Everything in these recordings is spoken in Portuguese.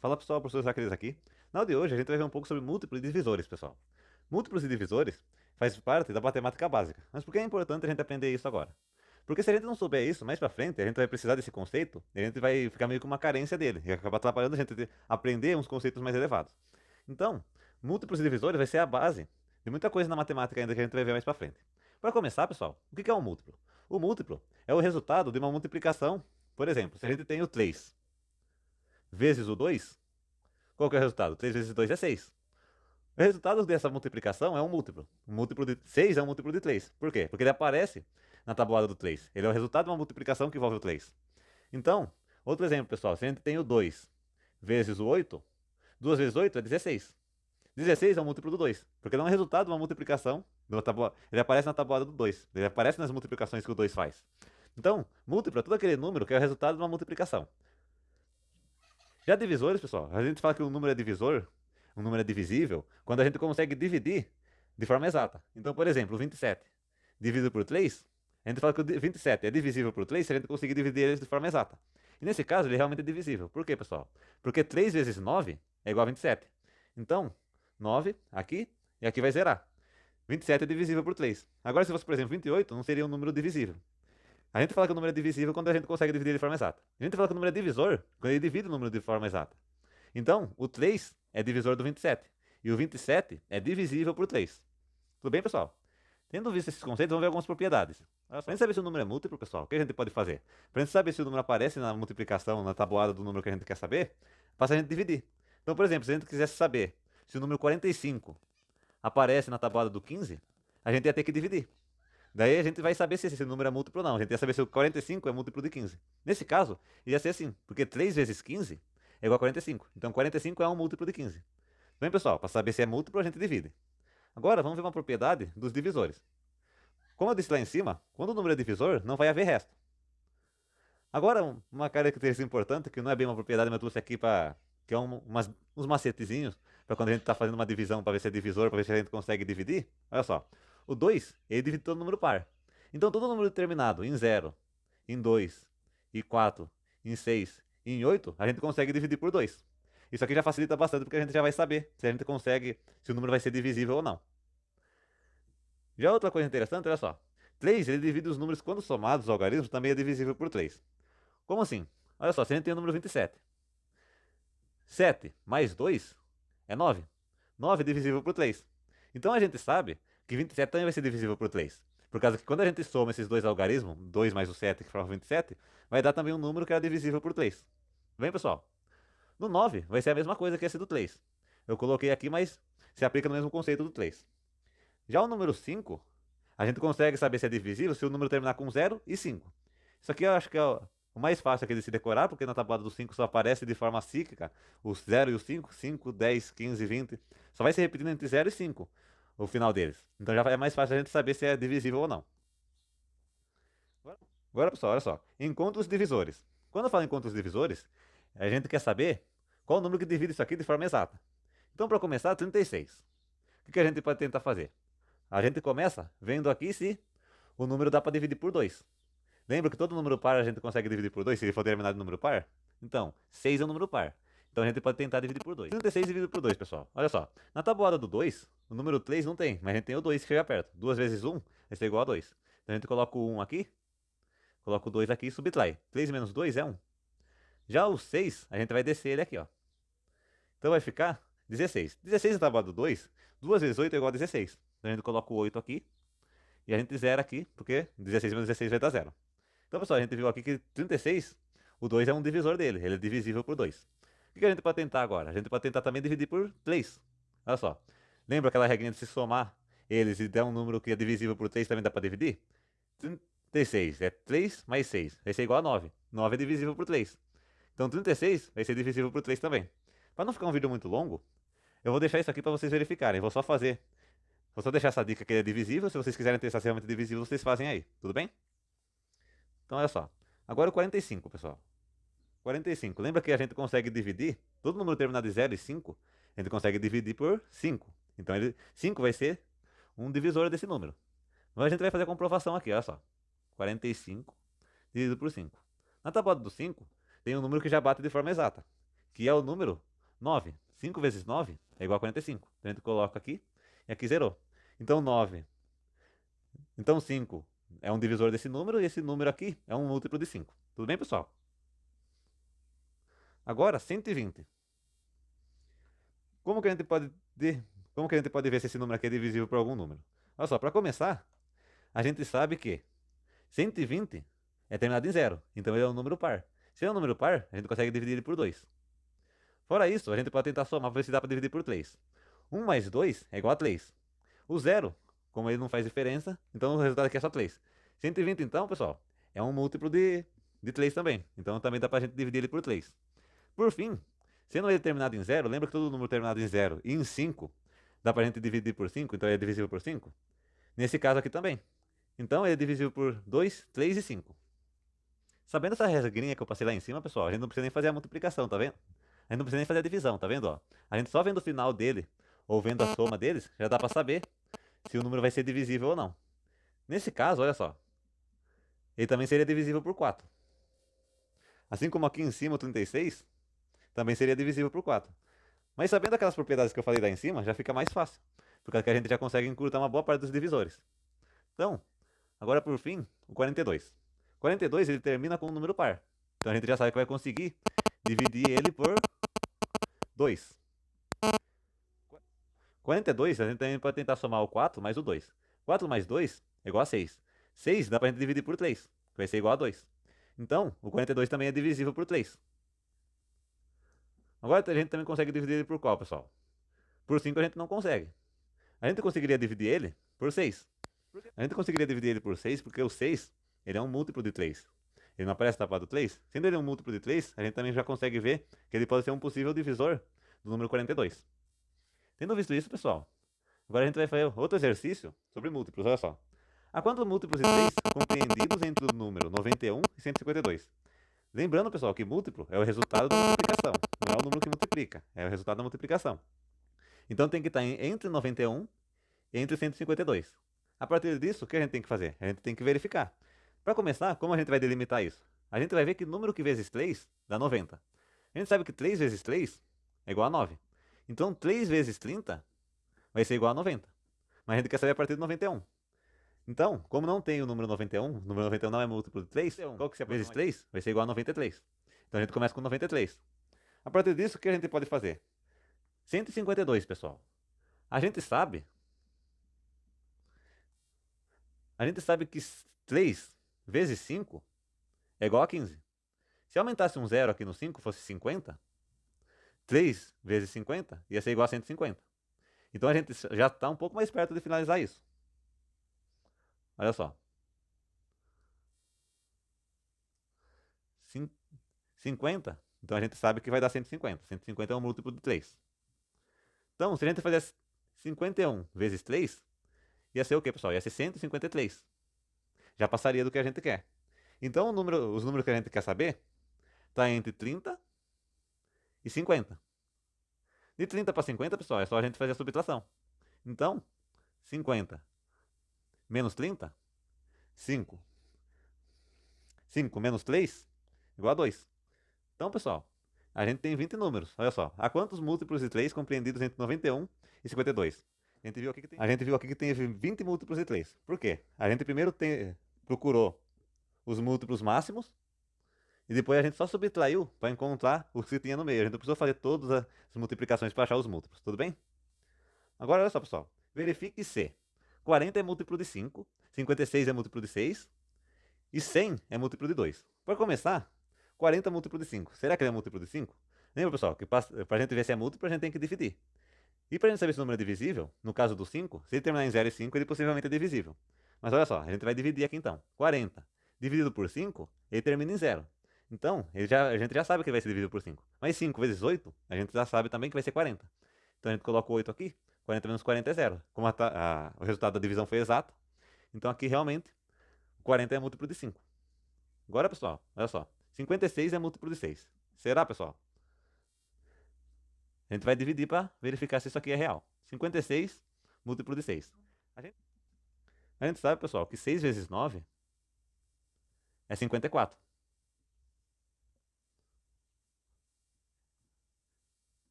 Fala pessoal, professor Zacarias aqui. Na aula de hoje a gente vai ver um pouco sobre múltiplos e divisores, pessoal. Múltiplos e divisores faz parte da matemática básica, mas por que é importante a gente aprender isso agora? Porque se a gente não souber isso, mais pra frente, a gente vai precisar desse conceito e a gente vai ficar meio com uma carência dele, e acabar atrapalhando a gente de aprender uns conceitos mais elevados. Então, múltiplos e divisores vai ser a base de muita coisa na matemática ainda que a gente vai ver mais pra frente. Para começar, pessoal, o que é um múltiplo? O múltiplo é o resultado de uma multiplicação. Por exemplo, se a gente tem o 3 vezes o 2, qual que é o resultado? 3 vezes 2 é 6. O resultado dessa multiplicação é um múltiplo. Um múltiplo de 6 é um múltiplo de 3. Por quê? Porque ele aparece na tabuada do 3. Ele é o resultado de uma multiplicação que envolve o 3. Então, outro exemplo, pessoal. Se a gente tem o 2 vezes o 8, 2 vezes 8 é 16. 16 é um múltiplo do 2. Porque ele é um resultado de uma multiplicação. Ele aparece na tabuada do 2. Ele aparece nas multiplicações que o 2 faz. Então, múltiplo é todo aquele número que é o resultado de uma multiplicação. Já divisores, pessoal, a gente fala que um número é divisor, um número é divisível, quando a gente consegue dividir de forma exata. Então, por exemplo, o 27 dividido por 3, a gente fala que o 27 é divisível por 3 se a gente conseguir dividir eles de forma exata. E nesse caso, ele realmente é divisível. Por quê, pessoal? Porque 3 vezes 9 é igual a 27. Então, 9 aqui e aqui vai zerar. 27 é divisível por 3. Agora, se fosse, por exemplo, 28, não seria um número divisível. A gente fala que o número é divisível quando a gente consegue dividir de forma exata. A gente fala que o número é divisor quando ele divide o número de forma exata. Então, o 3 é divisor do 27. E o 27 é divisível por 3. Tudo bem, pessoal? Tendo visto esses conceitos, vamos ver algumas propriedades. Olha só. Pra gente saber se o número é múltiplo, pessoal, o que a gente pode fazer? Pra gente saber se o número aparece na multiplicação, na tabuada do número que a gente quer saber, basta a gente dividir. Então, por exemplo, se a gente quisesse saber se o número 45 aparece na tabuada do 15, a gente ia ter que dividir. Daí a gente vai saber se esse número é múltiplo ou não. A gente ia saber se o 45 é múltiplo de 15. Nesse caso, ia ser assim, porque 3 vezes 15 é igual a 45. Então 45 é um múltiplo de 15. Bem, pessoal, para saber se é múltiplo, a gente divide. Agora, vamos ver uma propriedade dos divisores. Como eu disse lá em cima, quando o número é divisor, não vai haver resto. Agora, uma característica importante, que não é bem uma propriedade, mas eu trouxe aqui para que é uns macetezinhos, para quando a gente está fazendo uma divisão, para ver se é divisor, para ver se a gente consegue dividir. Olha só, o 2, ele divide todo número par. Então, todo número determinado em 0, em 2, em 4, em 6 e em 8, a gente consegue dividir por 2. Isso aqui já facilita bastante, porque a gente já vai saber se a gente consegue, se o número vai ser divisível ou não. Já outra coisa interessante, olha só. 3, ele divide os números quando somados, os algarismos, também é divisível por 3. Como assim? Olha só, se a gente tem o número 27. 7 mais 2 é 9. 9 é divisível por 3. Então a gente sabe que 27 também vai ser divisível por 3. Por causa que quando a gente soma esses dois algarismos, 2 mais o 7 que forma 27, vai dar também um número que é divisível por 3. Bem, pessoal? No 9 vai ser a mesma coisa que esse do 3. Eu coloquei aqui, mas se aplica no mesmo conceito do 3. Já o número 5, a gente consegue saber se é divisível se o número terminar com 0 e 5. Isso aqui eu acho que é o mais fácil aqui de se decorar, porque na tabuada do 5 só aparece de forma cíclica os 0 e os 5, 5, 10, 15, 20. Só vai se repetindo entre 0 e 5 o final deles. Então já é mais fácil a gente saber se é divisível ou não. Agora, pessoal, olha só. Encontros divisores. Quando eu falo encontros divisores, a gente quer saber qual o número que divide isso aqui de forma exata. Então, para começar, 36. O que a gente pode tentar fazer? A gente começa vendo aqui se o número dá para dividir por 2. Lembra que todo número par a gente consegue dividir por 2 se ele for determinado em número par? Então, 6 é um número par. Então a gente pode tentar dividir por 2. 36 dividido por 2, pessoal. Olha só. Na tabuada do 2, o número 3 não tem, mas a gente tem o 2 que chega perto. 2 vezes 1 vai ser igual a 2. Então a gente coloca o 1 aqui, coloca o 2 aqui e subtrai. 3 menos 2 é 1. Já o 6, a gente vai descer ele aqui, ó. Então vai ficar 16. 16 na tabuada do 2, 2 vezes 8 é igual a 16. Então a gente coloca o 8 aqui e a gente zera aqui, porque 16 menos 16 vai dar 0. Então, pessoal, a gente viu aqui que 36, o 2 é um divisor dele, ele é divisível por 2. O que a gente pode tentar agora? A gente pode tentar também dividir por 3. Olha só. Lembra aquela regrinha de se somar eles e der um número que é divisível por 3 também dá para dividir? 36 é 3 mais 6, vai ser igual a 9. 9 é divisível por 3. Então 36 vai ser divisível por 3 também. Para não ficar um vídeo muito longo, eu vou deixar isso aqui para vocês verificarem. Vou só deixar essa dica que ele é divisível. Se vocês quiserem testar se realmente é divisível, vocês fazem aí. Tudo bem? Então, olha só. Agora o 45, pessoal. 45. Lembra que a gente consegue dividir? Todo número terminado em 0 e 5, a gente consegue dividir por 5. Então, 5 vai ser um divisor desse número. Mas a gente vai fazer a comprovação aqui, olha só. 45 dividido por 5. Na tabuada do 5, tem um número que já bate de forma exata, que é o número 9. 5 vezes 9 é igual a 45. Então a gente coloca aqui e aqui zerou. Então 9. Então 5 é um divisor desse número e esse número aqui é um múltiplo de 5. Tudo bem, pessoal? Agora, 120. Como que a gente pode como que a gente pode ver se esse número aqui é divisível por algum número? Olha só, para começar, a gente sabe que 120 é terminado em zero, então ele é um número par. Se é um número par, a gente consegue dividir ele por 2. Fora isso, a gente pode tentar somar para ver se dá para dividir por 3. 1 mais 2 é igual a 3. O zero, como ele não faz diferença, então o resultado aqui é só 3. 120 então, pessoal, é um múltiplo de 3 também. Então também dá para a gente dividir ele por 3. Por fim, sendo ele terminado em zero, lembra que todo número terminado em zero e em 5 dá para a gente dividir por 5, então ele é divisível por 5? Nesse caso aqui também. Então ele é divisível por 2, 3 e 5. Sabendo essa regrinha que eu passei lá em cima, pessoal, a gente não precisa nem fazer a multiplicação, tá vendo? A gente não precisa nem fazer a divisão, tá vendo? Ó? A gente só vendo o final dele, ou vendo a soma deles, já dá para saber se o número vai ser divisível ou não. Nesse caso, olha só, ele também seria divisível por 4. Assim como aqui em cima o 36, também seria divisível por 4. Mas sabendo aquelas propriedades que eu falei lá em cima, já fica mais fácil, porque aqui a gente já consegue encurtar uma boa parte dos divisores. Então, agora por fim, o 42. 42 ele termina com um número par. Então a gente já sabe que vai conseguir dividir ele por 2. 42 a gente também pode tentar somar o 4 mais o 2. 4 mais 2 é igual a 6. 6 dá pra gente dividir por 3, que vai ser igual a 2. Então, o 42 também é divisível por 3. Agora a gente também consegue dividir ele por qual, pessoal? Por 5 a gente não consegue. A gente conseguiria dividir ele por 6. A gente conseguiria dividir ele por 6 porque o 6 ele é um múltiplo de 3. Ele não aparece tapado 3. Sendo ele um múltiplo de 3, a gente também já consegue ver que ele pode ser um possível divisor do número 42. Tendo visto isso, pessoal, agora a gente vai fazer outro exercício sobre múltiplos, olha só. Há quantos múltiplos de 3 compreendidos entre o número 91 e 152? Lembrando, pessoal, que múltiplo é o resultado da multiplicação, não é o número que multiplica, é o resultado da multiplicação. Então tem que estar entre 91 e entre 152. A partir disso, o que a gente tem que fazer? A gente tem que verificar. Para começar, como a gente vai delimitar isso? A gente vai ver que número que vezes 3 dá 90. A gente sabe que 3 vezes 3 é igual a 9. Então 3 vezes 30 vai ser igual a 90. Mas a gente quer saber a partir de 91. Então, como não tem o número 91, o número 91 não é múltiplo de 3, qual que se vezes 3 vai ser igual a 93. Então a gente começa com 93. A partir disso, o que a gente pode fazer? 152, pessoal. A gente sabe que 3 vezes 5 é igual a 15. Se aumentasse um zero aqui no 5, fosse 50, 3 vezes 50 ia ser igual a 150. Então a gente já está um pouco mais perto de finalizar isso. Olha só. 50, então a gente sabe que vai dar 150. 150 é um múltiplo de 3. Então, se a gente fizer 51 vezes 3, ia ser o que, pessoal? Ia ser 153. Já passaria do que a gente quer. Então, os números que a gente quer saber está entre 30 e 50. De 30 para 50, pessoal, é só a gente fazer a subtração. Então, 50 menos 30, 5. 5 menos 3, igual a 2. Então, pessoal, a gente tem 20 números. Olha só. Há quantos múltiplos de 3 compreendidos entre 91 e 52? A gente viu aqui que tem 20 múltiplos de 3. Por quê? A gente primeiro procurou os múltiplos máximos e depois a gente só subtraiu para encontrar os que tinha no meio. A gente não precisou fazer todas as multiplicações para achar os múltiplos. Tudo bem? Agora, olha só, pessoal. Verifique se 40 é múltiplo de 5, 56 é múltiplo de 6 e 100 é múltiplo de 2. Para começar, 40 é múltiplo de 5. Será que ele é múltiplo de 5? Lembra, pessoal, que para a gente ver se é múltiplo, a gente tem que dividir. E para a gente saber se o número é divisível, no caso do 5, se ele terminar em 0 e 5, ele possivelmente é divisível. Mas olha só, a gente vai dividir aqui então. 40 dividido por 5, ele termina em 0. Então, a gente já sabe que vai ser dividido por 5. Mas 5 vezes 8, a gente já sabe também que vai ser 40. Então a gente coloca o 8 aqui, 40 menos 40 é 0. Como o resultado da divisão foi exato, então aqui realmente 40 é múltiplo de 5. Agora, pessoal, olha só. 56 é múltiplo de 6. Será, pessoal? A gente vai dividir para verificar se isso aqui é real. 56 múltiplo de 6. A gente sabe, pessoal, que 6 vezes 9 é 54.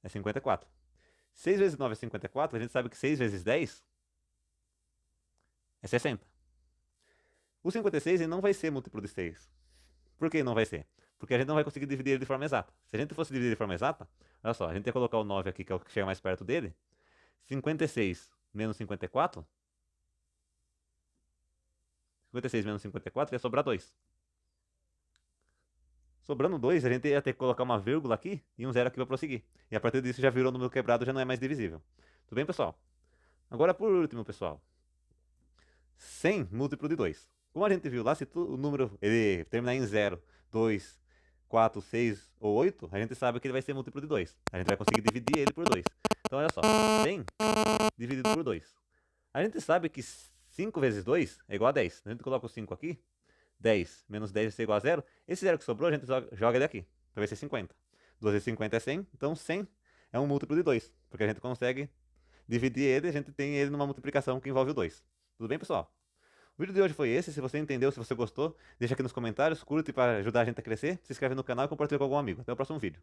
é 54. 6 vezes 9 é 54, a gente sabe que 6 vezes 10 é 60. O 56 ele não vai ser múltiplo de 6. Por que não vai ser? Porque a gente não vai conseguir dividir ele de forma exata. Se a gente fosse dividir de forma exata, olha só, a gente ia colocar o 9 aqui, que é o que chega mais perto dele. 56 menos 54. 56 menos 54 ia sobrar 2. Sobrando 2, a gente ia ter que colocar uma vírgula aqui e um zero aqui para prosseguir. E a partir disso já virou número quebrado, já não é mais divisível. Tudo bem, pessoal? Agora, por último, pessoal. 100 múltiplo de 2. Como a gente viu lá, se o número ele terminar em 0, 2, 4, 6 ou 8, a gente sabe que ele vai ser múltiplo de 2. A gente vai conseguir dividir ele por 2. Então, olha só. 100 dividido por 2. A gente sabe que 5 vezes 2 é igual a 10. A gente coloca o 5 aqui. 10 menos 10 vai ser igual a 0. Esse 0 que sobrou, a gente joga ele aqui. Então vai ser 50. 2 vezes 50 é 100. Então 100 é um múltiplo de 2. Porque a gente consegue dividir ele e a gente tem ele numa multiplicação que envolve o 2. Tudo bem, pessoal? O vídeo de hoje foi esse. Se você entendeu, se você gostou, deixa aqui nos comentários, curte para ajudar a gente a crescer, se inscreve no canal e compartilha com algum amigo. Até o próximo vídeo.